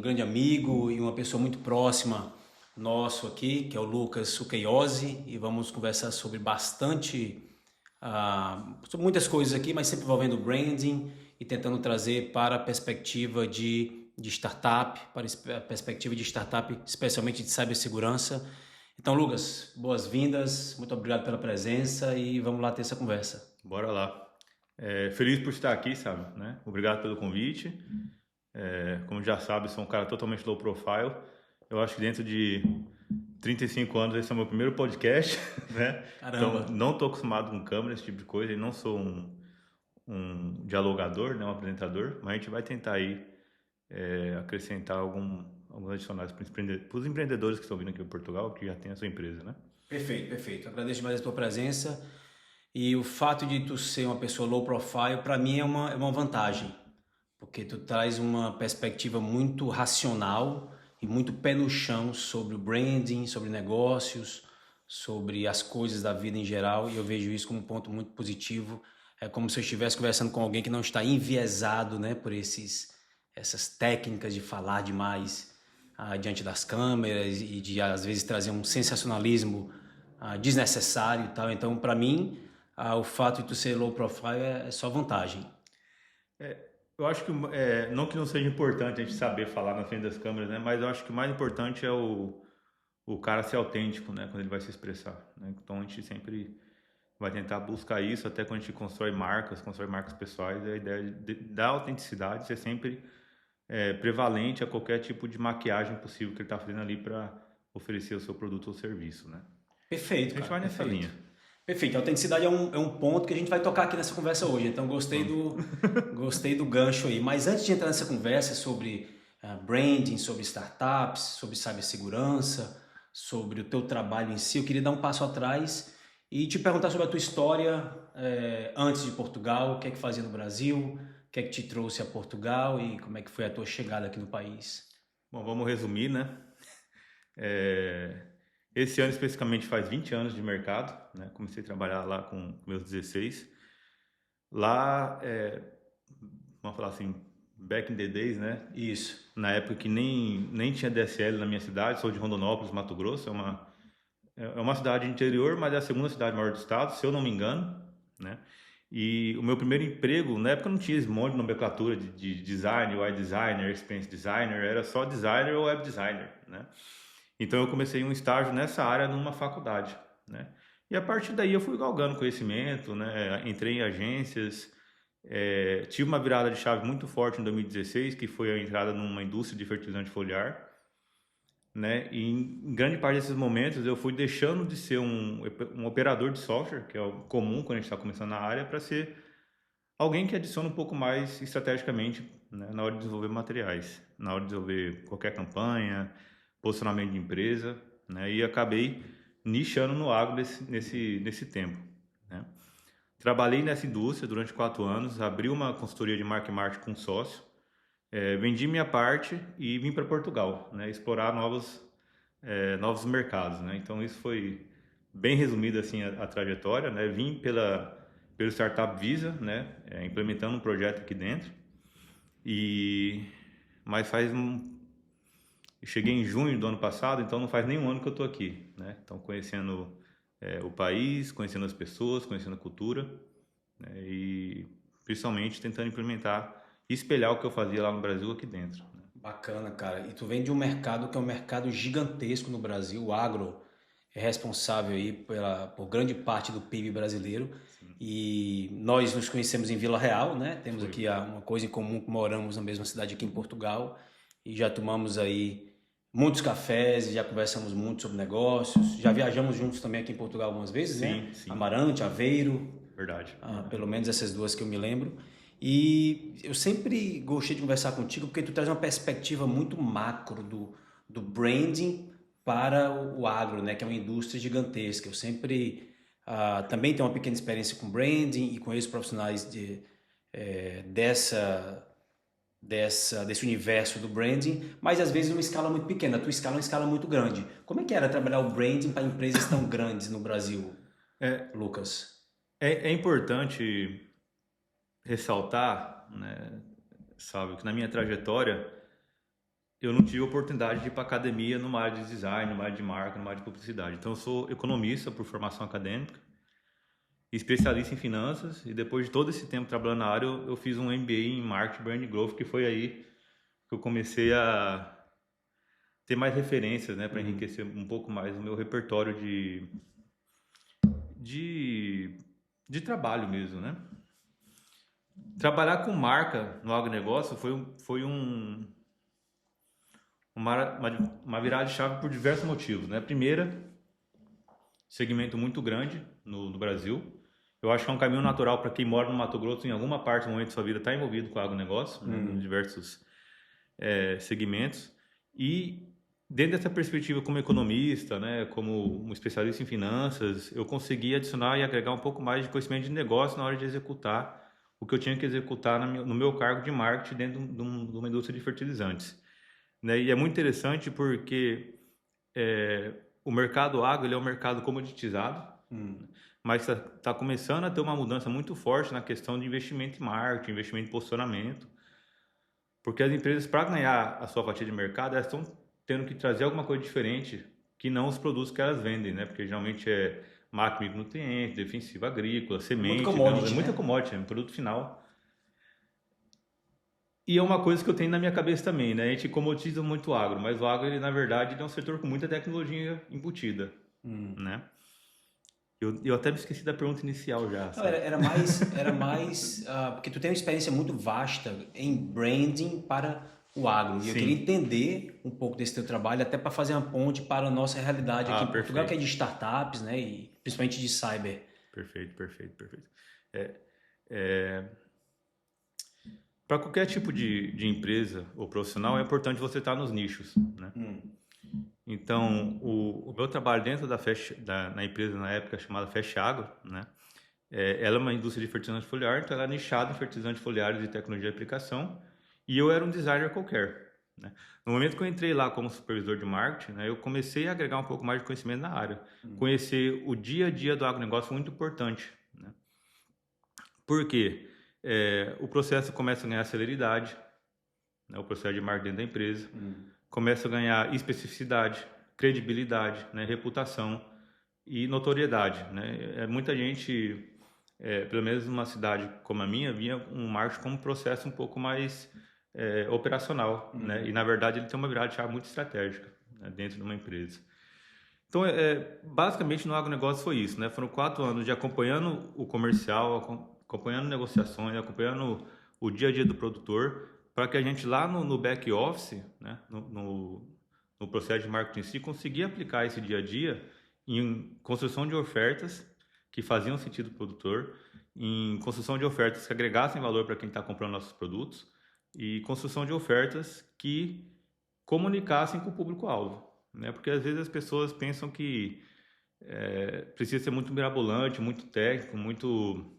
um grande amigo e uma pessoa muito próxima nosso aqui, que é o Lucas Suqueiose, e vamos conversar sobre sobre muitas coisas aqui, mas sempre envolvendo branding e tentando trazer para a perspectiva de startup, para a perspectiva de startup, especialmente de cibersegurança. Então, Lucas, boas-vindas, muito obrigado pela presença e vamos lá ter essa conversa. Bora lá. Feliz por estar aqui, sabe, né? Obrigado pelo convite. Como já sabe, sou um cara totalmente low profile. Eu acho que dentro de 35 anos esse é o meu primeiro podcast, né? Então, Caramba! não estou acostumado com câmera, esse tipo de coisa, e não sou um dialogador, né? Um apresentador, mas a gente vai tentar aí acrescentar alguns adicionais para os empreendedores que estão vindo aqui em Portugal, que já tem a sua empresa, né? Perfeito, perfeito. Agradeço mais a tua presença. E o fato de tu ser uma pessoa low profile, para mim é uma vantagem, porque tu traz uma perspectiva muito racional e muito pé no chão sobre o branding, sobre negócios, sobre as coisas da vida em geral, e eu vejo isso como um ponto muito positivo. É como se eu estivesse conversando com alguém que não está enviesado, né, por essas técnicas de falar demais diante das câmeras e de às vezes trazer um sensacionalismo desnecessário e tal. Então, para mim, o fato de tu ser low profile é só vantagem. Eu acho que, não que não seja importante a gente saber falar na frente das câmeras, né? Mas eu acho que o mais importante é o cara ser autêntico, né? Quando ele vai se expressar, né? Então a gente sempre vai tentar buscar isso, até quando a gente constrói marcas pessoais, a ideia da autenticidade ser sempre prevalente a qualquer tipo de maquiagem possível que ele está fazendo ali para oferecer o seu produto ou serviço, né? Perfeito, A gente cara, vai nessa perfeito. linha. Perfeito. A autenticidade é um ponto que a gente vai tocar aqui nessa conversa hoje. Então, Vamos. gostei do gancho aí. Mas antes de entrar nessa conversa sobre branding, sobre startups, sobre cibersegurança, sobre o teu trabalho em si, eu queria dar um passo atrás e te perguntar sobre a tua história antes de Portugal, o que é que fazia no Brasil, o que é que te trouxe a Portugal e como é que foi a tua chegada aqui no país. Bom, vamos resumir, né? É, Esse ano especificamente faz 20 anos de mercado, né? Comecei a trabalhar lá com meus 16. Lá, vamos falar assim, back in the days, né? Isso. Na época que nem tinha DSL na minha cidade, sou de Rondonópolis, Mato Grosso, é uma cidade interior, mas é a segunda cidade maior do estado, se eu não me engano, né? E o meu primeiro emprego, na época não tinha esse monte de nomenclatura de design, UI designer, experience designer, era só designer ou web designer, né? Então eu comecei um estágio nessa área numa faculdade, né? E a partir daí eu fui galgando conhecimento, né? Entrei em agências, tive uma virada de chave muito forte em 2016, que foi a entrada numa indústria de fertilizante foliar, né? E em grande parte desses momentos eu fui deixando de ser um operador de software, que é o comum quando a gente está começando na área, para ser alguém que adiciona um pouco mais estrategicamente, né, na hora de desenvolver materiais, na hora de desenvolver qualquer campanha, posicionamento de empresa, né? E acabei nichando no agro nesse tempo, né? Trabalhei nessa indústria durante 4 anos, abri uma consultoria de marketing com um sócio, vendi minha parte e vim para Portugal, né? Explorar novos mercados, né? Então isso foi bem resumido assim a trajetória, né? Vim pelo Startup Visa, né? Implementando um projeto aqui dentro e mas eu cheguei em junho do ano passado, então não faz nem um ano que eu estou aqui, né? Então conhecendo o país, conhecendo as pessoas, conhecendo a cultura, né? E principalmente tentando implementar e espelhar o que eu fazia lá no Brasil aqui dentro, né? Bacana, cara. E tu vem de um mercado que é um mercado gigantesco no Brasil. O agro é responsável aí por grande parte do PIB brasileiro. Sim, E nós nos conhecemos em Vila Real, né? Temos foi. aqui uma coisa em comum, que moramos na mesma cidade aqui em Portugal. E já tomamos aí muitos cafés e já conversamos muito sobre negócios. Já viajamos juntos também aqui em Portugal algumas vezes, né? Sim, sim, Amarante, Aveiro, verdade. pelo menos essas duas que eu me lembro. E eu sempre gostei de conversar contigo porque tu traz uma perspectiva muito macro do branding para o agro, né? Que é uma indústria gigantesca. Eu sempre também tenho uma pequena experiência com branding e conheço profissionais desse universo do branding, mas às vezes numa escala muito pequena. A tua escala é uma escala muito grande. Como é que era trabalhar o branding para empresas tão grandes no Brasil, É, Lucas? é importante ressaltar, né, sabe, que na minha trajetória eu não tive oportunidade de ir para academia numa área de design, numa área de marca, numa área de publicidade. Então, eu sou economista por formação acadêmica, especialista em finanças, e depois de todo esse tempo trabalhando na área, eu fiz um MBA em Marketing Brand Growth, que foi aí que eu comecei a ter mais referências, né, para enriquecer um pouco mais o meu repertório de trabalho mesmo, né? Trabalhar com marca no agronegócio foi uma virada de chave por diversos motivos, né? Primeira, segmento muito grande no Brasil. Eu acho que é um caminho natural para quem mora no Mato Grosso, em alguma parte do momento da sua vida, está envolvido com o agronegócio, né? Em diversos segmentos. E dentro dessa perspectiva como economista, né, como um especialista em finanças, eu consegui adicionar e agregar um pouco mais de conhecimento de negócio na hora de executar o que eu tinha que executar no meu cargo de marketing dentro de uma indústria de fertilizantes. Né? E é muito interessante porque o mercado agro ele é um mercado comoditizado, mas está começando a ter uma mudança muito forte na questão de investimento em marketing, investimento em posicionamento, porque as empresas, para ganhar a sua fatia de mercado, elas estão tendo que trazer alguma coisa diferente que não os produtos que elas vendem, né? Porque geralmente é máquina de micronutrientes, defensiva agrícola, semente, muito commodity, é muita né? commodity, é um produto final. E é uma coisa que eu tenho na minha cabeça também, né? A gente commoditiza muito o agro, mas o agro, ele, na verdade, ele é um setor com muita tecnologia embutida, né? Eu até me esqueci da pergunta inicial já. Não, era mais porque tu tem uma experiência muito vasta em branding para o agro. E eu queria Sim. entender um pouco desse teu trabalho, até para fazer uma ponte para a nossa realidade aqui em Portugal, que é de startups, né? E principalmente de cyber. Perfeito. Para qualquer tipo de empresa ou profissional, é importante você estar nos nichos, né? Então, o meu trabalho dentro na empresa na época chamada Fast Agro, né? Ela é uma indústria de fertilizante foliar, então ela é nichada em fertilizantes foliares de tecnologia de aplicação, e eu era um designer qualquer, né? No momento que eu entrei lá como supervisor de marketing, né, eu comecei a agregar um pouco mais de conhecimento na área. Conhecer o dia a dia do agronegócio foi muito importante, né? Por quê? O processo começa a ganhar celeridade, né, o processo de marketing dentro da empresa, começa a ganhar especificidade, credibilidade, né, reputação e notoriedade, né? Muita gente, pelo menos numa cidade como a minha, via um marketing como um processo um pouco mais operacional, né? E na verdade ele tem uma virada de chave muito estratégica, né, dentro de uma empresa. Então, basicamente no agronegócio foi isso, né? Foram 4 anos de acompanhando o comercial, acompanhando negociações, acompanhando o dia a dia do produtor, para que a gente lá no back office, né, no processo de marketing em si, conseguia aplicar esse dia a dia em construção de ofertas que faziam sentido para o produtor, em construção de ofertas que agregassem valor para quem está comprando nossos produtos e construção de ofertas que comunicassem com o público-alvo, né? Porque às vezes as pessoas pensam que precisa ser muito mirabolante, muito técnico, muito...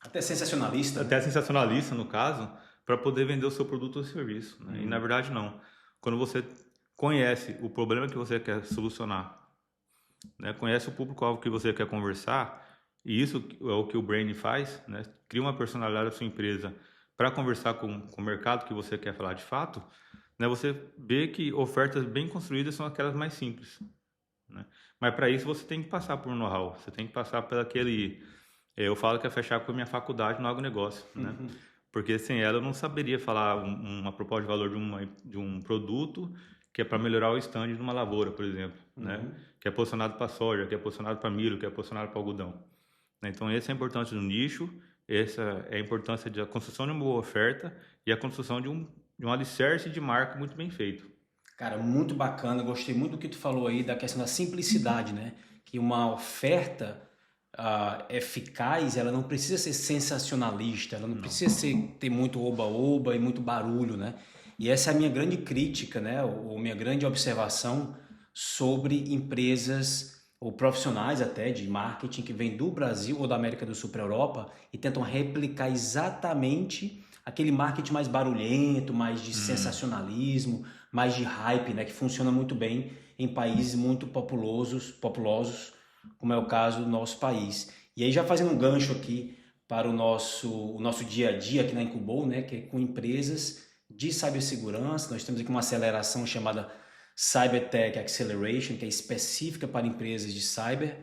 Até sensacionalista. Até sensacionalista, no caso, para poder vender o seu produto ou serviço, né? E na verdade não. Quando você conhece o problema que você quer solucionar, né? Conhece o público-alvo que você quer conversar, e isso é o que o branding faz, né? Cria uma personalidade da sua empresa para conversar com o mercado que você quer falar de fato, né? Você vê que ofertas bem construídas são aquelas mais simples, né? Mas para isso você tem que passar por um know-how, você tem que passar por aquele... Eu falo que é fechar com a minha faculdade no agronegócio, né? Porque sem ela eu não saberia falar uma proposta de valor de um produto que é para melhorar o stand de uma lavoura, por exemplo, né? Que é posicionado para soja, que é posicionado para milho, que é posicionado para algodão. Então, essa é a importância do nicho, essa é a importância da construção de uma boa oferta e a construção de um alicerce de marca muito bem feito. Cara, muito bacana. Gostei muito do que tu falou aí da questão da simplicidade, né? Que uma oferta eficaz, ela não precisa ser sensacionalista, ela não precisa ter muito oba-oba e muito barulho, né? E essa é a minha grande crítica, né? Ou minha grande observação sobre empresas ou profissionais até de marketing que vêm do Brasil ou da América do Sul para a Europa e tentam replicar exatamente aquele marketing mais barulhento, mais de sensacionalismo, mais de hype, né? Que funciona muito bem em países muito populosos, como é o caso do nosso país. E aí já fazendo um gancho aqui para o nosso dia a dia aqui na Incubol, né, que é com empresas de cibersegurança. Nós temos aqui uma aceleração chamada Cybertech Acceleration, que é específica para empresas de cyber.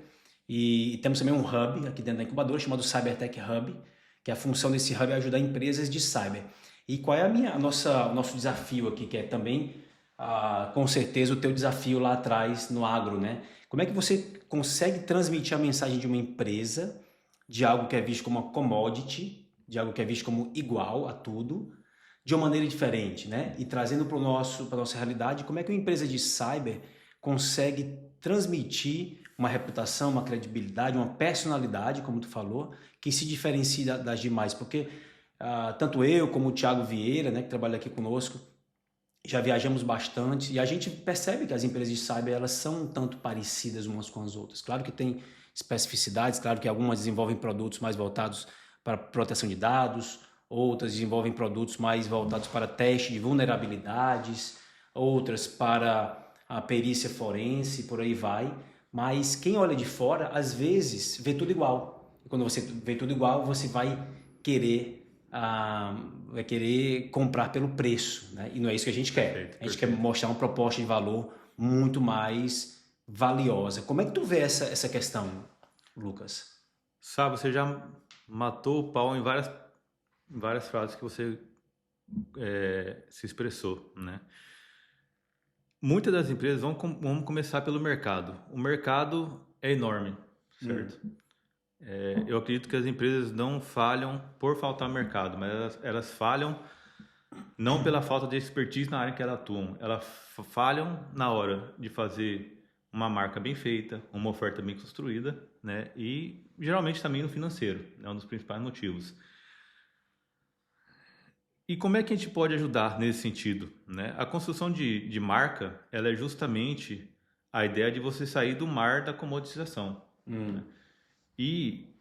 E temos também um hub aqui dentro da incubadora chamado Cybertech Hub, que a função desse hub é ajudar empresas de cyber. E qual é o nosso desafio aqui, que é também, com certeza, o teu desafio lá atrás no agro, né? Como é que você consegue transmitir a mensagem de uma empresa, de algo que é visto como uma commodity, de algo que é visto como igual a tudo, de uma maneira diferente, né? E trazendo para a nossa realidade, como é que uma empresa de cyber consegue transmitir uma reputação, uma credibilidade, uma personalidade, como tu falou, que se diferencia das demais, porque tanto eu como o Thiago Vieira, né, que trabalha aqui conosco, já viajamos bastante e a gente percebe que as empresas de cyber elas são um tanto parecidas umas com as outras. Claro que tem especificidades, claro que algumas desenvolvem produtos mais voltados para proteção de dados, outras desenvolvem produtos mais voltados para teste de vulnerabilidades, outras para a perícia forense, por aí vai. Mas quem olha de fora, às vezes, vê tudo igual. E quando você vê tudo igual, você vai querer comprar pelo preço, né? E não é isso que a gente quer. Perfeito, a gente quer mostrar uma proposta de valor muito mais valiosa. Como é que tu vê essa questão, Lucas? Sabe, você já matou o pau em várias frases que você se expressou, né? Muitas das empresas vão começar pelo mercado. O mercado é enorme, certo? Eu acredito que as empresas não falham por faltar mercado, mas elas falham não pela falta de expertise na área em que elas atuam. Elas falham na hora de fazer uma marca bem feita, uma oferta bem construída, né? E geralmente também no financeiro, é um dos principais motivos. E como é que a gente pode ajudar nesse sentido, né? A construção de marca, ela é justamente a ideia de você sair do mar da comoditização. Né? E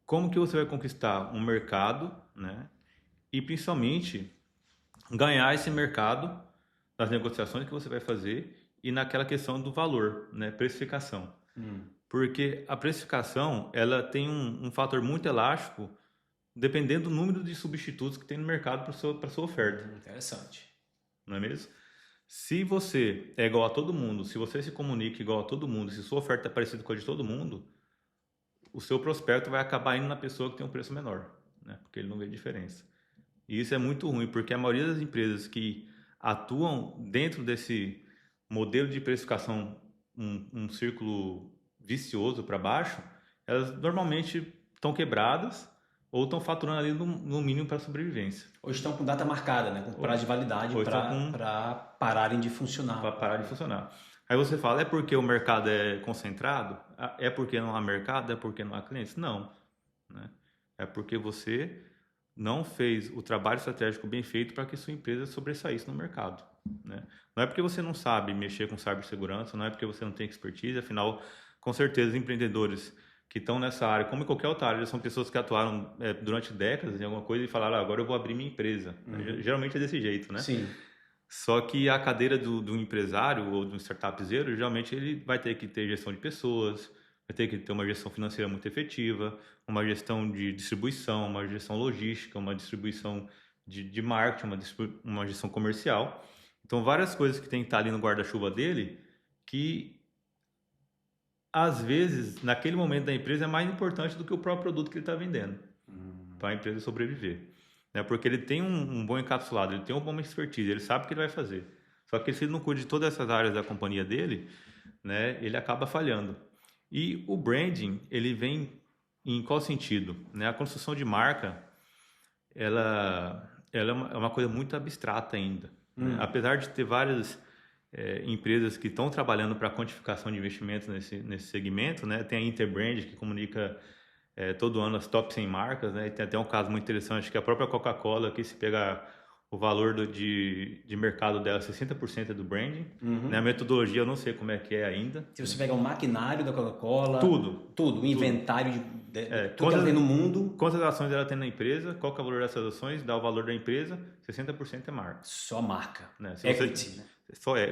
como que você vai conquistar um mercado, né? E principalmente ganhar esse mercado nas negociações que você vai fazer e naquela questão do valor, né? Precificação. Porque a precificação, ela tem um fator muito elástico dependendo do número de substitutos que tem no mercado para sua oferta. Interessante. Não é mesmo? Se você é igual a todo mundo, se você se comunica igual a todo mundo, se sua oferta é parecida com a de todo mundo, o seu prospecto vai acabar indo na pessoa que tem um preço menor, né? Porque ele não vê diferença. E isso é muito ruim, porque a maioria das empresas que atuam dentro desse modelo de precificação, um círculo vicioso para baixo, elas normalmente estão quebradas ou estão faturando ali no mínimo para sobrevivência. Ou estão com data marcada, né? Com prazo de validade para pararem de funcionar. Para parar de funcionar. Aí você fala, é porque o mercado é concentrado? É porque não há mercado? É porque não há clientes? Não. Né? É porque você não fez o trabalho estratégico bem feito para que sua empresa sobressaísse no mercado. Né? Não é porque você não sabe mexer com cibersegurança, não é porque você não tem expertise, afinal, com certeza, os empreendedores que estão nessa área, como em qualquer outra área, são pessoas que atuaram durante décadas em alguma coisa e falaram, agora eu vou abrir minha empresa. Geralmente é desse jeito, né? Sim. Só que a cadeira do empresário ou do startupzeiro, geralmente ele vai ter que ter gestão de pessoas, vai ter que ter uma gestão financeira muito efetiva, uma gestão de distribuição, uma gestão logística, uma distribuição de marketing, uma gestão comercial. Então, várias coisas que tem que estar ali no guarda-chuva dele que às vezes, naquele momento da empresa, é mais importante do que o próprio produto que ele está vendendo para a empresa sobreviver. Né? Porque ele tem um bom encapsulado, ele tem uma boa expertise, ele sabe o que ele vai fazer. Só que se ele não cuida de todas essas áreas da companhia dele, né, ele acaba falhando. E o branding, ele vem em qual sentido? Né? A construção de marca, ela é uma coisa muito abstrata ainda. Né? Apesar de ter várias empresas que estão trabalhando para a quantificação de investimentos nesse segmento, né? Tem a Interbrand, que comunica todo ano as top 100 marcas, né? E tem até um caso muito interessante, que a própria Coca-Cola, que se pegar o valor de mercado dela, 60% é do branding. Né? A metodologia eu não sei como é que é ainda. Se você pegar o maquinário da Coca-Cola... Tudo. O inventário tudo que ela tem no mundo... Quantas ações ela tem na empresa, qual que é o valor dessas ações, dá o valor da empresa, 60% é marca. Só marca. Né? Equity, né?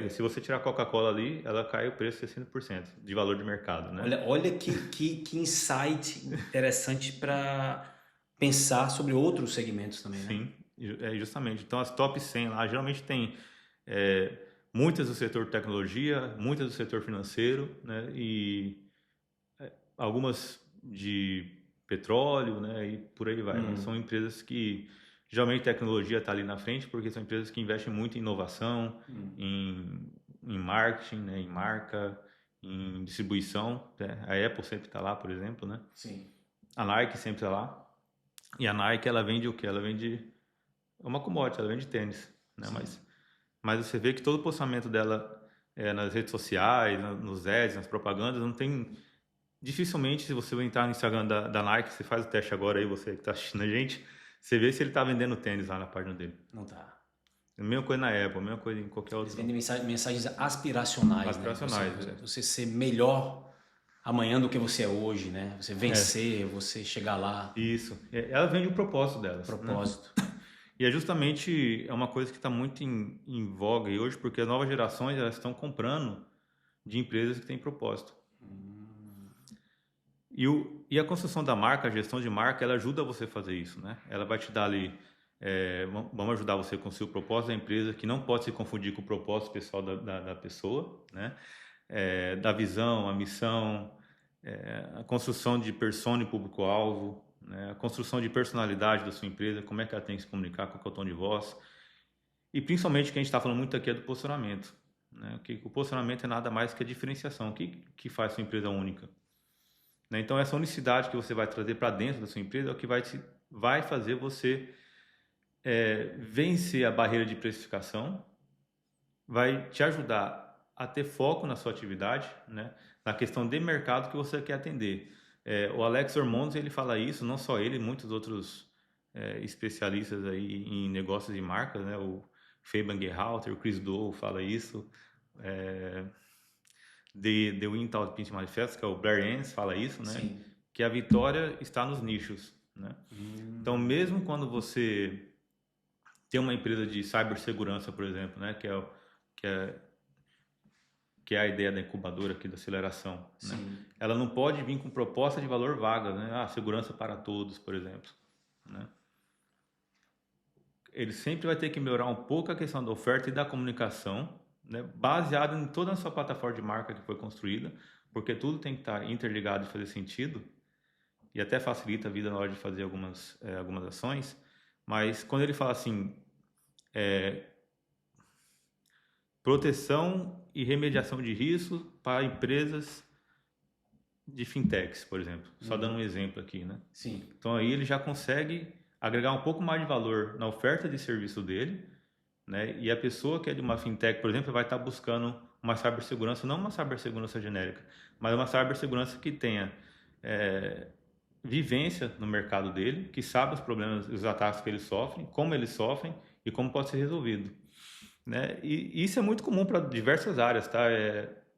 Se você tirar a Coca-Cola ali, ela cai o preço 60% de valor de mercado, né? Olha que insight interessante para pensar sobre outros segmentos também, né? Sim. Justamente. Então, as top 100 lá geralmente tem muitas do setor tecnologia, muitas do setor financeiro, né? E algumas de petróleo, né? E por aí vai. Mas são empresas que geralmente tecnologia está ali na frente, porque são empresas que investem muito em inovação, em marketing, né? Em marca, em distribuição. Né? A Apple sempre está lá, por exemplo, né? Sim. A Nike sempre está lá. E a Nike, ela vende o quê? Ela vende uma commodity, ela vende tênis, né? Mas você vê que todo o posicionamento dela nas redes sociais, nos ads, nas propagandas, não tem... Dificilmente, se você entrar no Instagram da Nike, você faz o teste agora aí, você que está assistindo a gente, você vê se ele está vendendo tênis lá na página dele. Não tá. A mesma coisa na Apple, a mesma coisa em qualquer outro. Eles vendem mensagens aspiracionais, Aspiracionais, né? Você ser melhor amanhã do que você é hoje, né? Você vencer, você chegar lá. Isso. Ela vende o propósito delas. Propósito. Né? E é justamente uma coisa que está muito em voga aí hoje, porque as novas gerações elas estão comprando de empresas que têm propósito. E a construção da marca, a gestão de marca, ela ajuda você a fazer isso, né? Ela vai te dar ali, vamos ajudar você a construir o propósito da empresa, que não pode se confundir com o propósito pessoal da pessoa, né? Da visão, a missão, a construção de persona e público-alvo, né? A construção de personalidade da sua empresa, como é que ela tem que se comunicar, qual que é o tom de voz. E principalmente o que a gente está falando muito aqui é do posicionamento, né? Que o posicionamento é nada mais que a diferenciação. O que faz sua empresa única? Então, essa unicidade que você vai trazer para dentro da sua empresa é o que vai fazer você vencer a barreira de precificação, vai te ajudar a ter foco na sua atividade, né? Na questão de mercado que você quer atender. O Alex Hormones, ele fala isso, não só ele, muitos outros especialistas aí em negócios e marcas, né? O Fabian Gerhalter, o Chris Doe fala isso. The Win Without Pitch Manifesto, que é o Blair Enns, fala isso, né? Sim. Que a vitória está nos nichos, né? Então, mesmo quando você tem uma empresa de cibersegurança, por exemplo, né? Que é a ideia da incubadora aqui, da aceleração, né? Ela não pode vir com proposta de valor vaga, né? Segurança para todos, por exemplo, né? Ele sempre vai ter que melhorar um pouco a questão da oferta e da comunicação, né, baseado em toda a sua plataforma de marca que foi construída, porque tudo tem que estar interligado e fazer sentido, e até facilita a vida na hora de fazer algumas ações, mas quando ele fala assim, proteção e remediação de risco para empresas de fintechs, por exemplo, só dando um exemplo aqui, né? Sim. Então aí ele já consegue agregar um pouco mais de valor na oferta de serviço dele, né? E a pessoa que é de uma fintech, por exemplo, vai estar buscando uma cibersegurança, não uma cibersegurança genérica, mas uma cibersegurança que tenha vivência no mercado dele, que sabe os problemas, os ataques que eles sofrem, como eles sofrem e como pode ser resolvido, né? E isso é muito comum para diversas áreas, tá?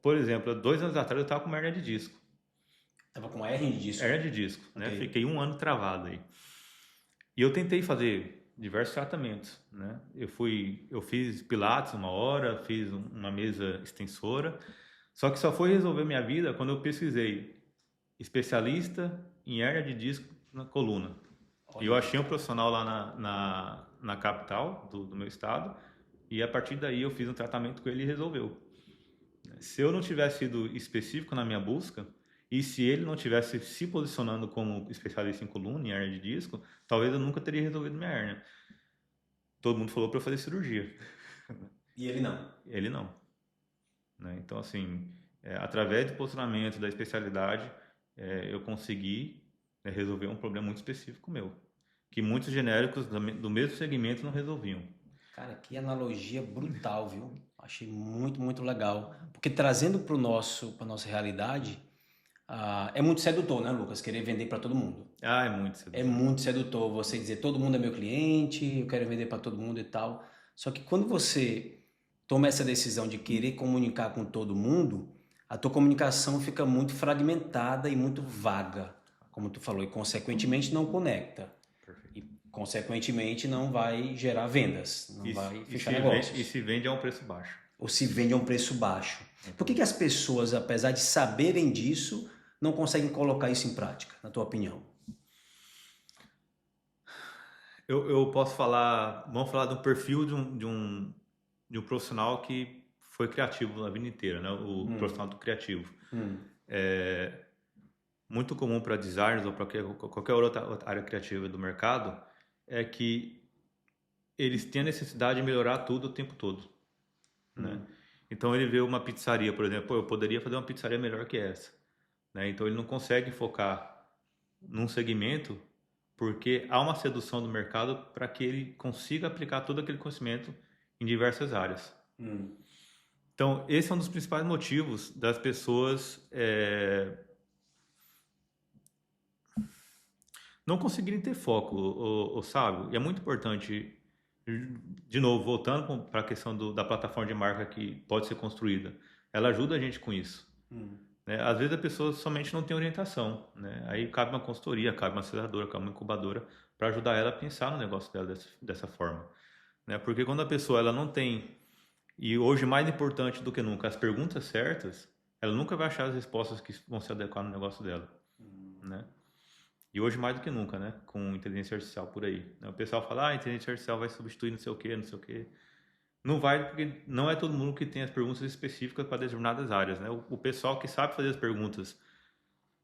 Por exemplo, 2 anos atrás eu estava com uma hernia de disco. Estava com hernia de disco? Hernia de disco, okay. Né? Fiquei 1 ano travado aí. E eu tentei fazer diversos tratamentos, né? Eu fiz pilates 1 hora, fiz uma mesa extensora, só que só foi resolver minha vida quando eu pesquisei especialista em hernia de disco na coluna. E eu achei um profissional lá na capital do meu estado, e a partir daí eu fiz um tratamento com ele e resolveu. Se eu não tivesse sido específico na minha busca, e se ele não tivesse se posicionando como especialista em coluna, em hernia de disco, talvez eu nunca teria resolvido minha hernia. Todo mundo falou para eu fazer cirurgia. E ele não? Ele não. Né? Então, assim, através do posicionamento, da especialidade, eu consegui resolver um problema muito específico meu, que muitos genéricos do mesmo segmento não resolviam. Cara, que analogia brutal, viu? Achei muito, muito legal. Porque trazendo para a nossa realidade, é muito sedutor, né, Lucas? Querer vender para todo mundo. É muito sedutor. É muito sedutor você dizer, todo mundo é meu cliente, eu quero vender para todo mundo e tal. Só que quando você toma essa decisão de querer comunicar com todo mundo, a tua comunicação fica muito fragmentada e muito vaga, como tu falou, e consequentemente não conecta. Perfeito. E consequentemente não vai gerar vendas, não vai fechar negócios. E se vende a um preço baixo. Ou se vende a um preço baixo. Por que as pessoas, apesar de saberem disso, não conseguem colocar isso em prática, na tua opinião? Eu posso falar, vamos falar do perfil de um profissional que foi criativo a vida inteira, né? O profissional do criativo. É muito comum para designers ou para qualquer outra área criativa do mercado é que eles têm a necessidade de melhorar tudo o tempo todo, né? Então ele vê uma pizzaria, por exemplo, pô, eu poderia fazer uma pizzaria melhor que essa, né? Então ele não consegue focar num segmento porque há uma sedução do mercado para que ele consiga aplicar todo aquele conhecimento em diversas áreas. Então esse é um dos principais motivos das pessoas não conseguirem ter foco, o Sábio. E é muito importante, de novo, voltando para a questão da plataforma de marca que pode ser construída, ela ajuda a gente com isso. Né? Às vezes a pessoa somente não tem orientação, né? Aí cabe uma consultoria, cabe uma aceleradora, cabe uma incubadora para ajudar ela a pensar no negócio dela dessa forma. Né? Porque quando a pessoa ela não tem, e hoje mais importante do que nunca, as perguntas certas, ela nunca vai achar as respostas que vão se adequar no negócio dela. Né? E hoje mais do que nunca, né? Com inteligência artificial por aí. O pessoal fala, a inteligência artificial vai substituir não sei o quê, não sei o quê. Não vai, porque não é todo mundo que tem as perguntas específicas para determinadas áreas, né? O pessoal que sabe fazer as perguntas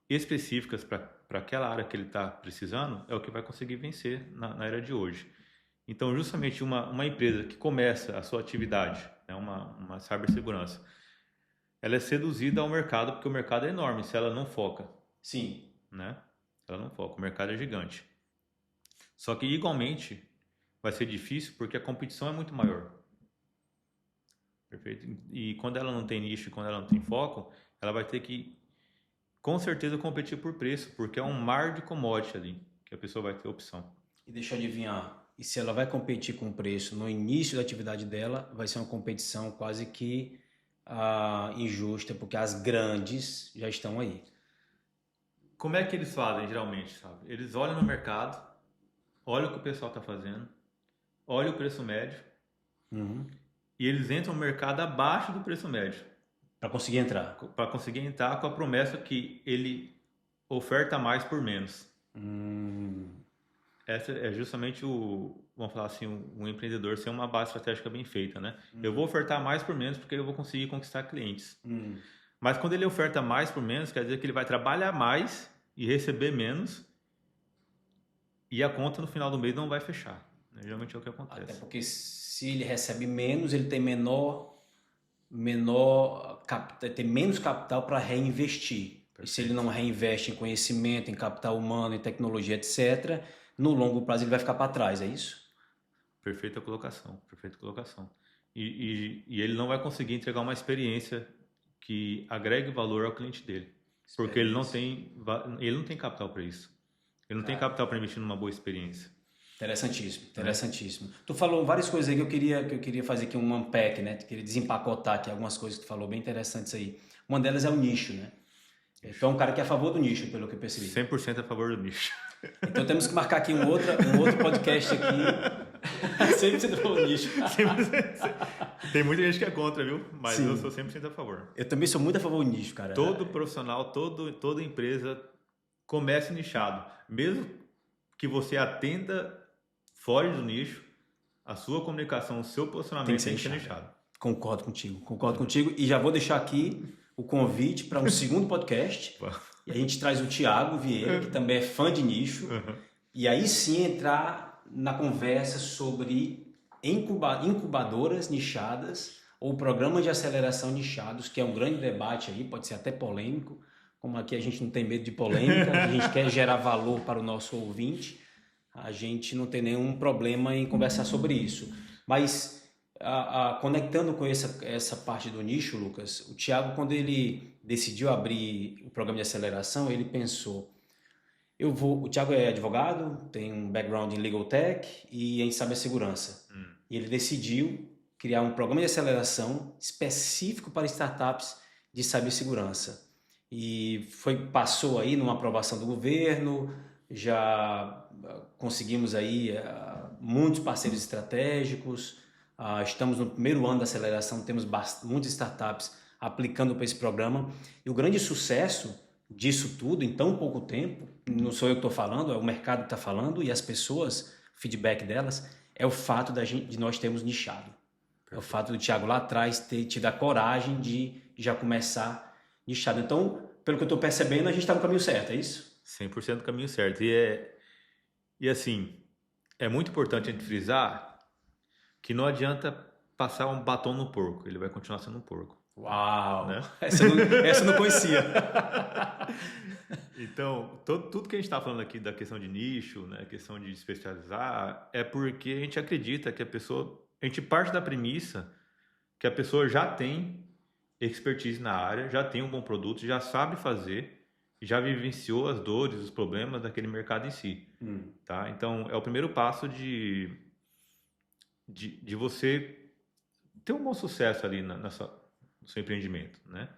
específicas para aquela área que ele está precisando é o que vai conseguir vencer na era de hoje. Então, justamente uma empresa que começa a sua atividade, né? uma cibersegurança, ela é seduzida ao mercado, porque o mercado é enorme, se ela não foca. Sim. Né? Ela não foca, o mercado é gigante. Só que igualmente vai ser difícil porque a competição é muito maior. Perfeito? E quando ela não tem nicho, quando ela não tem foco, ela vai ter que, com certeza, competir por preço, porque é um mar de commodity ali que a pessoa vai ter opção. E deixa eu adivinhar, e se ela vai competir com preço no início da atividade dela, vai ser uma competição quase que injusta, porque as grandes já estão aí. Como é que eles fazem, geralmente, sabe? Eles olham no mercado, olham o que o pessoal está fazendo, olham o preço médio, e eles entram no mercado abaixo do preço médio. Para conseguir entrar. Para conseguir entrar com a promessa que ele oferta mais por menos. Essa é justamente vamos falar assim, um empreendedor ser uma base estratégica bem feita, né? Eu vou ofertar mais por menos porque eu vou conseguir conquistar clientes. Mas quando ele oferta mais por menos, quer dizer que ele vai trabalhar mais e receber menos e a conta no final do mês não vai fechar. Geralmente é o que acontece. Até porque se ele recebe menos, ele tem tem menos capital para reinvestir. Perfeito. E se ele não reinveste em conhecimento, em capital humano, em tecnologia, etc., no longo prazo ele vai ficar para trás, é isso? Perfeita colocação, perfeita colocação. E ele não vai conseguir entregar uma experiência que agregue valor ao cliente dele. Porque ele não tem capital para isso. Ele não tem capital para investir numa boa experiência. Interessantíssimo. Tu falou várias coisas aí que eu queria fazer aqui um unpack, né? Queria desempacotar aqui algumas coisas que tu falou bem interessantes aí. Uma delas é o nicho, né? Tu é um cara que é a favor do nicho, pelo que eu percebi. 100% a favor do nicho. Então temos que marcar aqui um outro podcast aqui. 100% a favor do nicho. 100%. Tem muita gente que é contra, viu? Mas sim, eu sou 100% a favor. Eu também sou muito a favor do nicho, cara. Todo profissional, toda empresa comece nichado. Mesmo que você atenda fora do nicho, a sua comunicação, o seu posicionamento tem que ser nichado. Concordo contigo. E já vou deixar aqui o convite para um segundo podcast. E a gente traz o Thiago Vieira, que também é fã de nicho. E aí sim entrar na conversa sobre incubadoras nichadas ou programas de aceleração nichados, que é um grande debate aí, pode ser até polêmico. Como aqui a gente não tem medo de polêmica, a gente quer gerar valor para o nosso ouvinte, a gente não tem nenhum problema em conversar sobre isso. Mas, conectando com essa parte do nicho, Lucas, o Thiago, quando ele decidiu abrir o programa de aceleração, ele pensou, o Thiago é advogado, tem um background em legal tech e em cibersegurança. E ele decidiu criar um programa de aceleração específico para startups de cibersegurança. E passou aí numa aprovação do governo, já conseguimos aí muitos parceiros estratégicos, estamos no primeiro ano da aceleração, temos muitas startups aplicando para esse programa. E o grande sucesso disso tudo, em tão pouco tempo, não sou eu que estou falando, é o mercado que está falando e as pessoas feedback delas, é o fato de nós termos nichado. É o fato do Thiago lá atrás ter tido a coragem de já começar nichado. Então, pelo que eu estou percebendo, a gente está no caminho certo, é isso? 100% do caminho certo. E assim, é muito importante a gente frisar que não adianta passar um batom no porco, ele vai continuar sendo um porco. Uau! Né? Essa eu não conhecia. Então, tudo que a gente está falando aqui da questão de nicho, né, questão de especializar, é porque a gente acredita que a gente parte da premissa que a pessoa já tem expertise na área, já tem um bom produto, já sabe fazer, já vivenciou as dores, os problemas daquele mercado em si. Tá? Então, é o primeiro passo de você ter um bom sucesso ali no seu empreendimento, né?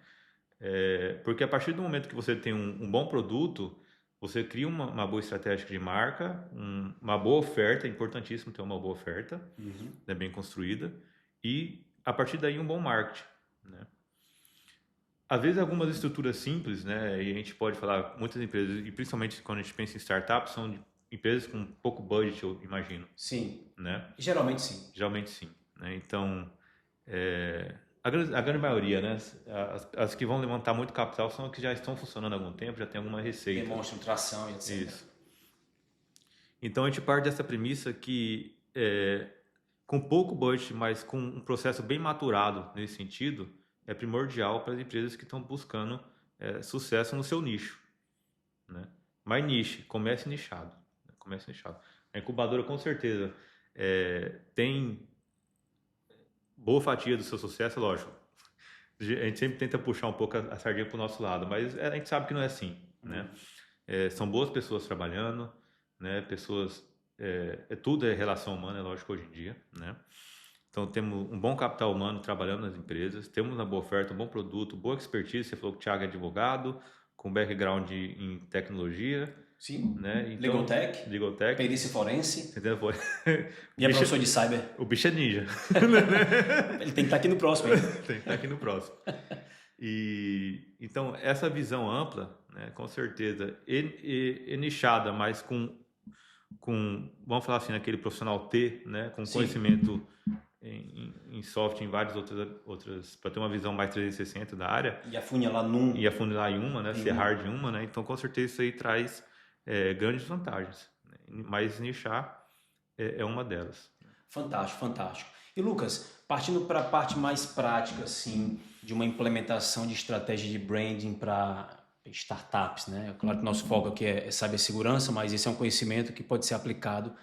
Porque a partir do momento que você tem um bom produto, você cria uma boa estratégia de marca, uma boa oferta, é importantíssimo ter uma boa oferta, né, bem construída, e a partir daí um bom marketing, né? Às vezes algumas estruturas simples, né, e a gente pode falar, muitas empresas, e principalmente quando a gente pensa em startups, são empresas com pouco budget, eu imagino. Sim. Né? Geralmente sim. Geralmente sim. Né? Então, a grande maioria, né, as que vão levantar muito capital são as que já estão funcionando há algum tempo, já tem alguma receita. Demonstram tração e etc. Isso. Então, a gente parte dessa premissa que, com pouco budget, mas com um processo bem maturado nesse sentido, é primordial para as empresas que estão buscando sucesso no seu nicho. Né? Mas niche, comece nichado. Né? Comece nichado. A incubadora, com certeza, tem boa fatia do seu sucesso, lógico. A gente sempre tenta puxar um pouco a sardinha para o nosso lado, mas a gente sabe que não é assim, né? São boas pessoas trabalhando, né? Pessoas, tudo é relação humana, é lógico, hoje em dia, né? Então, temos um bom capital humano trabalhando nas empresas, temos uma boa oferta, um bom produto, boa expertise. Você falou que o Thiago é advogado, com background em tecnologia. Sim, né? Então, Legal Tech, perícia forense. E é professor de cyber. O bicho é ninja. Ele tem que estar aqui no próximo. Hein? Tem que estar aqui no próximo. Então, essa visão ampla, né, com certeza, é nichada, mas com, vamos falar assim, aquele profissional T, né, com Sim. conhecimento em software, em várias outras, para ter uma visão mais 360 da área. E afunilar num. E afunilar em uma, né, ser hard em uma, né? Então, com certeza, isso aí traz grandes vantagens. Né? Mas nichar é uma delas. Fantástico, fantástico. E Lucas, partindo para a parte mais prática, assim, de uma implementação de estratégia de branding para startups, né? Claro que o nosso foco aqui é cibersegurança, mas esse é um conhecimento que pode ser aplicado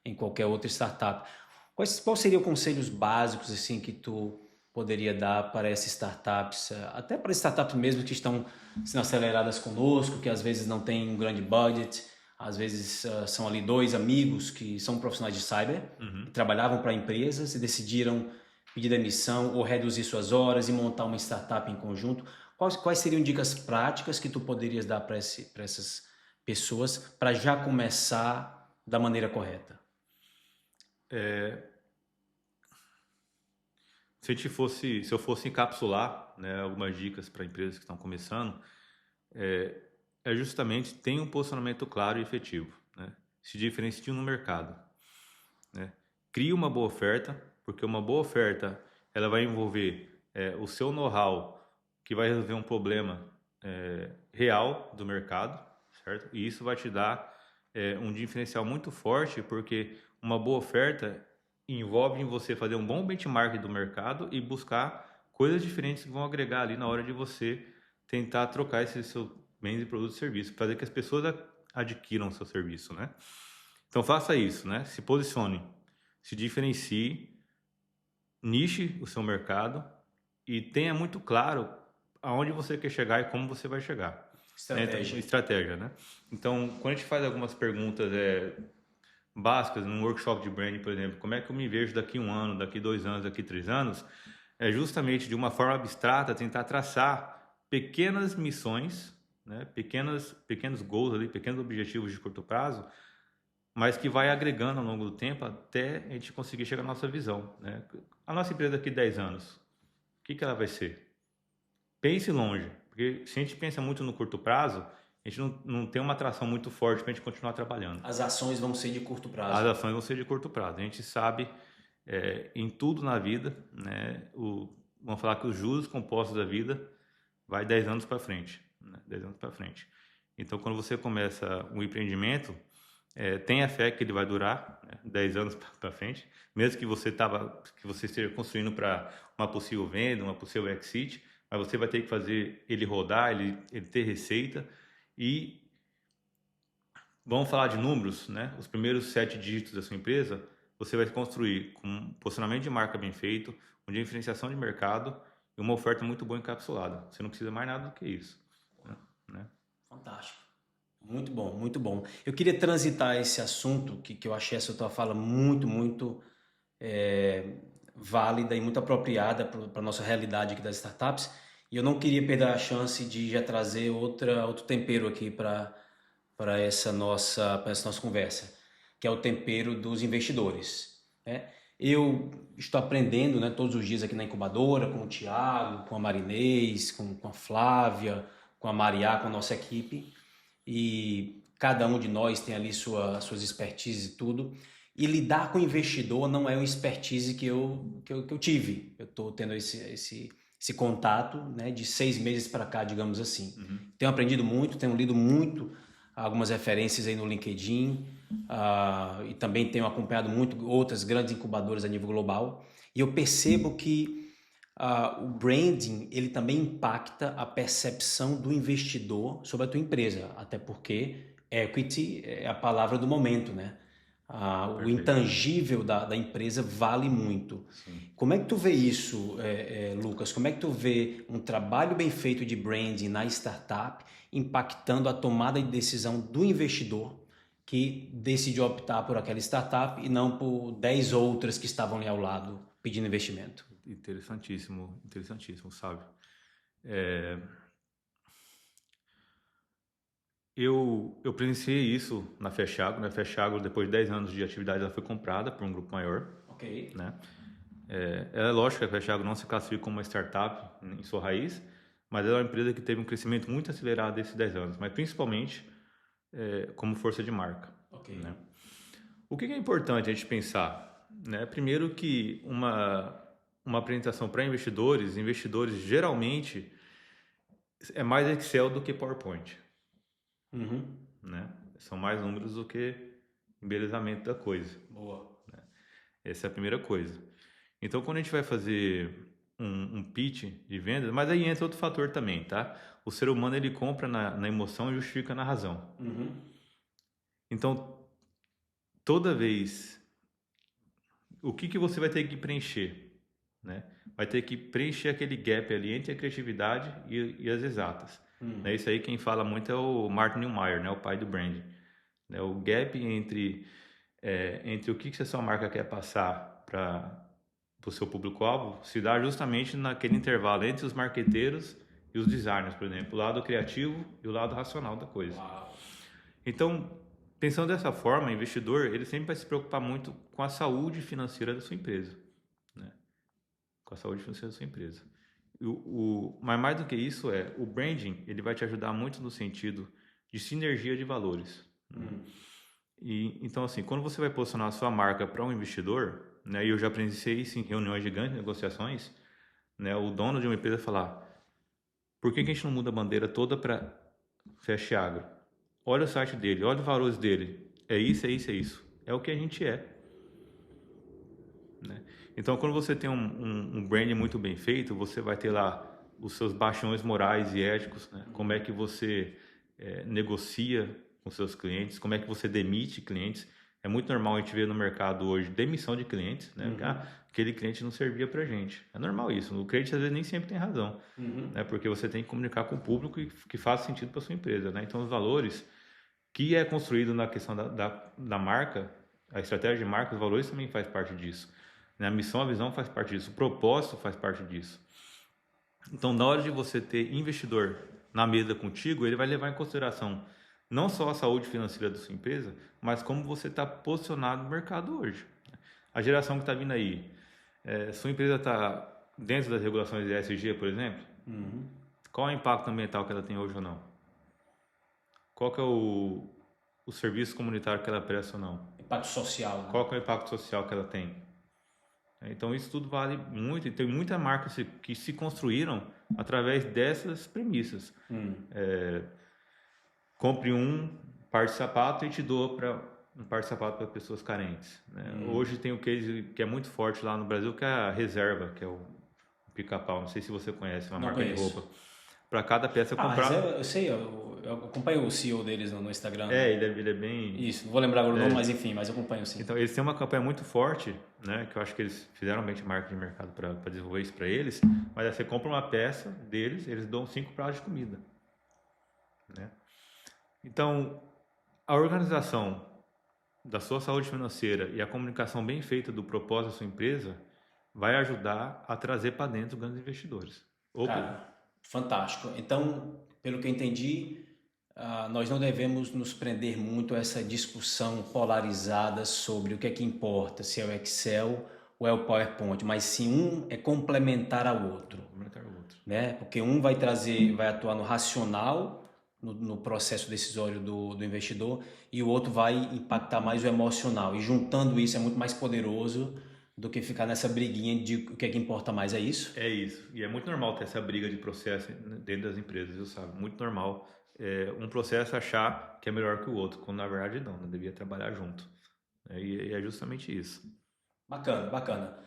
em qualquer outra startup. Quais seriam conselhos básicos, assim, que tu poderia dar para essas startups, até para startups mesmo que estão sendo aceleradas conosco, que às vezes não têm um grande budget, às vezes são ali dois amigos que são profissionais de cyber, que trabalhavam para empresas e decidiram pedir demissão ou reduzir suas horas e montar uma startup em conjunto. Quais seriam dicas práticas que tu poderias dar para essas pessoas para já começar da maneira correta? Se eu fosse encapsular, né, algumas dicas para empresas que estão começando, justamente tenha um posicionamento claro e efetivo, né? Se diferencie no mercado, né? Crie uma boa oferta, porque uma boa oferta ela vai envolver o seu know-how, que vai resolver um problema real do mercado, certo? E isso vai te dar um diferencial muito forte, porque uma boa oferta envolve em você fazer um bom benchmark do mercado e buscar coisas diferentes que vão agregar ali na hora de você tentar trocar esse seu bens e produtos e serviços, fazer que as pessoas adquiram o seu serviço, né? Então faça isso, né? Se posicione, se diferencie, niche o seu mercado e tenha muito claro aonde você quer chegar e como você vai chegar. Estratégia, né? Então, quando a gente faz algumas perguntas básicas num workshop de branding, por exemplo, como é que eu me vejo daqui 1 ano, daqui 2 anos, daqui 3 anos, é justamente de uma forma abstrata tentar traçar pequenas missões, né, pequenos goals ali, pequenos objetivos de curto prazo, mas que vai agregando ao longo do tempo até a gente conseguir chegar à nossa visão, né? A nossa empresa daqui 10 anos, o que ela vai ser? Pense longe, porque se a gente pensa muito no curto prazo, a gente não tem uma atração muito forte para a gente continuar trabalhando. As ações vão ser de curto prazo. As ações vão ser de curto prazo. A gente sabe, em tudo na vida, né, vamos falar que os juros compostos da vida vai 10 anos para frente, né, 10 anos para frente. Então, quando você começa um empreendimento, tenha fé que ele vai durar, né, 10 anos para frente, mesmo que você esteja construindo para uma possível venda, uma possível exit, mas você vai ter que fazer ele rodar, ele ter receita. E vamos falar de números, né? Os primeiros 7 dígitos da sua empresa, você vai construir com um posicionamento de marca bem feito, uma diferenciação de mercado e uma oferta muito boa encapsulada. Você não precisa mais nada do que isso, né? Fantástico. Muito bom, muito bom. Eu queria transitar esse assunto que eu achei essa tua fala muito válida e muito apropriada para a nossa realidade aqui das startups. E eu não queria perder a chance de já trazer outro tempero aqui para essa nossa conversa, que é o tempero dos investidores, né? Eu estou aprendendo, né, todos os dias aqui na incubadora, com o Thiago, com a Marinês, com a Flávia, com a Mariá, com a nossa equipe, e cada um de nós tem ali suas expertises e tudo. E lidar com o investidor não é uma expertise que eu tive. Eu estou tendo esse contato, né, de 6 meses para cá, digamos assim. Tenho aprendido muito, tenho lido muito algumas referências aí no LinkedIn, e também tenho acompanhado muito outras grandes incubadoras a nível global. E eu percebo que o branding ele também impacta a percepção do investidor sobre a tua empresa, até porque equity é a palavra do momento, né? O intangível da empresa vale muito. Sim. Como é que tu vê isso, Lucas? Como é que tu vê um trabalho bem feito de branding na startup impactando a tomada de decisão do investidor que decide optar por aquela startup e não por 10 outras que estavam ali ao lado pedindo investimento? Interessantíssimo, interessantíssimo, sabe? Eu presenciei isso na Fechagro, né? Fechagro, depois de 10 anos de atividade, ela foi comprada por um grupo maior. Ok. Né? É lógico que a Fechagro não se classifica como uma startup em sua raiz, mas ela é uma empresa que teve um crescimento muito acelerado nesses 10 anos, mas principalmente como força de marca. Ok. Né? O que é importante a gente pensar? Né? Primeiro que uma apresentação para investidores geralmente é mais Excel do que PowerPoint. Né? São mais números do que embelezamento da coisa. Boa. Né? Essa é a primeira coisa. Então, quando a gente vai fazer um pitch de vendas, mas aí entra outro fator também, tá? O ser humano, ele compra na emoção e justifica na razão. Então, toda vez, o que você vai ter que preencher? Né? Vai ter que preencher aquele gap ali entre a criatividade e as exatas. Né? Isso aí quem fala muito é o Martin Neumeier, né? O pai do branding. Né? O gap entre o que a sua marca quer passar para o seu público-alvo se dá justamente naquele intervalo entre os marqueteiros e os designers, por exemplo, o lado criativo e o lado racional da coisa. Uau. Então, pensando dessa forma, o investidor ele sempre vai se preocupar muito com a saúde financeira da sua empresa, né? Com a saúde financeira da sua empresa. Mas mais do que isso o branding ele vai te ajudar muito no sentido de sinergia de valores. Né? E então assim, quando você vai posicionar a sua marca para um investidor, né? E eu já presenciei isso em reuniões gigantes, negociações, né? O dono de uma empresa falar: por que a gente não muda a bandeira toda para Fechagro? Olha o site dele, olha os valores dele. É isso, é isso, é isso. É o que a gente é. Né? Então, quando você tem um branding muito bem feito, você vai ter lá os seus bastiões morais e éticos, né? Como é que você negocia com seus clientes, como é que você demite clientes. É muito normal a gente ver no mercado hoje demissão de clientes, né? Aquele cliente não servia pra gente. É normal isso. O cliente às vezes nem sempre tem razão, né? Porque você tem que comunicar com o público que faz sentido para sua empresa, né? Então, os valores que é construído na questão da marca, a estratégia de marca, os valores também faz parte disso. Né? A missão, a visão faz parte disso. O propósito faz parte disso. Então, na hora de você ter investidor na mesa contigo, ele vai levar em consideração não só a saúde financeira da sua empresa, mas como você está posicionado no mercado hoje. A geração que está vindo aí, sua empresa está dentro das regulações de ESG, por exemplo? Qual é o impacto ambiental que ela tem hoje ou não? qual que é o serviço comunitário que ela presta ou não. Impacto social, né? Qual que é o impacto social que ela tem. Então isso tudo vale muito e tem muitas marcas que se construíram através dessas premissas. Compre um par de sapato e te dou um par de sapato para pessoas carentes. Né? Hoje tem o case que é muito forte lá no Brasil, que é a Reserva, que é o Pica-Pau. Não sei se você conhece, uma Não marca conheço. de roupa. Para cada peça comprar... Eu sei, eu acompanho o CEO deles no Instagram. ele é bem... Isso, não vou lembrar o nome, mas enfim, mas eu acompanho sim. Então, eles têm uma campanha muito forte, né? Que eu acho que eles fizeram benchmark de mercado para desenvolver isso para eles. Mas aí você compra uma peça deles, eles dão 5 pratos de comida. Né? Então, a organização da sua saúde financeira e a comunicação bem feita do propósito da sua empresa vai ajudar a trazer para dentro grandes investidores. Cara, fantástico. Então, pelo que eu entendi, nós não devemos nos prender muito a essa discussão polarizada sobre o que é que importa, se é o Excel ou é o PowerPoint, mas sim um é complementar ao outro. Né? Porque um vai atuar no racional, no processo decisório do investidor, e o outro vai impactar mais o emocional. E juntando isso é muito mais poderoso do que ficar nessa briguinha de o que é que importa mais, é isso? É isso. E é muito normal ter essa briga de processo dentro das empresas, viu, sabe? Muito normal. Um processo achar que é melhor que o outro, quando na verdade não, devia trabalhar junto. E é justamente isso. Bacana, bacana.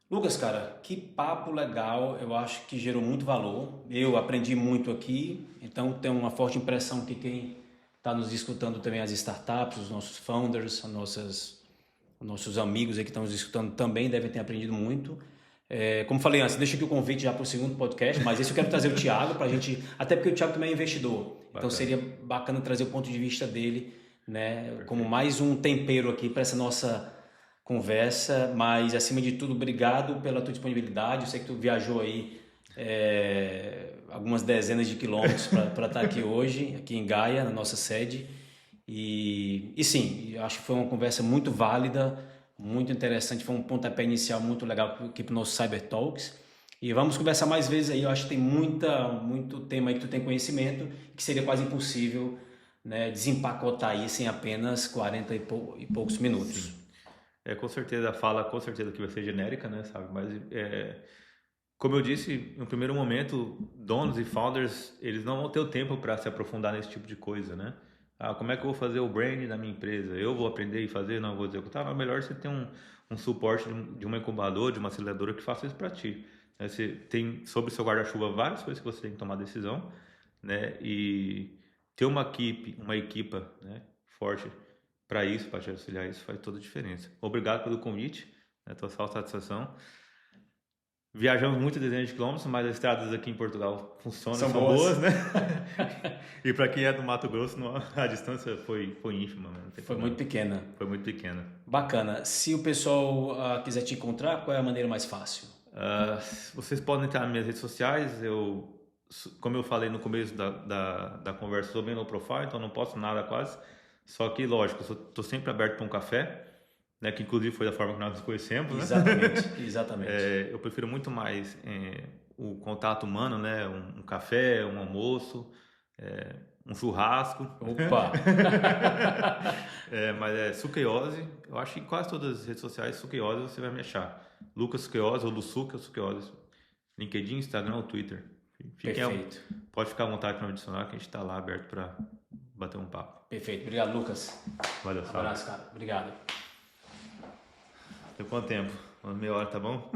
Lucas, cara, que papo legal, eu acho que gerou muito valor. Eu aprendi muito aqui, então tenho uma forte impressão que quem está nos escutando também, as startups, os nossos founders, nossos amigos aí que estão nos escutando também devem ter aprendido muito. Como falei antes, deixa aqui o convite já para o segundo podcast, mas esse eu quero trazer o Thiago para a gente, até porque o Thiago também é investidor, bacana. Então seria bacana trazer o ponto de vista dele, né, como mais um tempero aqui para essa nossa conversa, mas acima de tudo, obrigado pela tua disponibilidade. Eu sei que tu viajou aí algumas dezenas de quilômetros para estar aqui hoje, aqui em Gaia, na nossa sede. E sim, acho que foi uma conversa muito válida, muito interessante, foi um pontapé inicial muito legal aqui para o nosso Cyber Talks. E vamos conversar mais vezes aí, eu acho que tem muito tema aí que tu tem conhecimento, que seria quase impossível, né, desempacotar aí sem apenas 40 e poucos minutos. Sim. Com certeza a fala, com certeza que vai ser genérica, né, sabe? Mas, como eu disse, no primeiro momento, donos e founders, eles não vão ter o tempo para se aprofundar nesse tipo de coisa, né? Como é que eu vou fazer o brand da minha empresa? Eu vou aprender e fazer, não vou executar? Não, é melhor você ter um suporte de uma incubadora, de uma aceleradora que faça isso para ti. Você tem sobre o seu guarda-chuva várias coisas que você tem que tomar decisão, né? E ter uma equipa, né, forte para isso, para te auxiliar, isso faz toda a diferença. Obrigado pelo convite, né, total satisfação. Viajamos muito dezenas de quilômetros, mas as estradas aqui em Portugal funcionam, são boas, né? E para quem é do Mato Grosso, a distância foi ínfima. Né? Foi muito pequena. Foi muito pequena. Bacana. Se o pessoal quiser te encontrar, qual é a maneira mais fácil? Vocês podem entrar nas minhas redes sociais. Como eu falei no começo da conversa, sou bem low profile, então não posto nada quase. Só que, lógico, estou sempre aberto para um café, né, que inclusive foi da forma que nós nos conhecemos. Exatamente, né? Exatamente. Eu prefiro muito mais o contato humano, né? Um café, um almoço, um churrasco. Opa! Mas é Suqueiose. Eu acho que em quase todas as redes sociais, Suqueiose você vai me achar. Lucas Suqueiose ou Lusuca Suqueiose. LinkedIn, Instagram ou Twitter. Perfeito. Pode ficar à vontade para me adicionar, que a gente está lá aberto para bater um papo. Perfeito. Obrigado, Lucas. Valeu, Um abraço, cara. Obrigado. Tem quanto tempo? Uma meia hora, tá bom?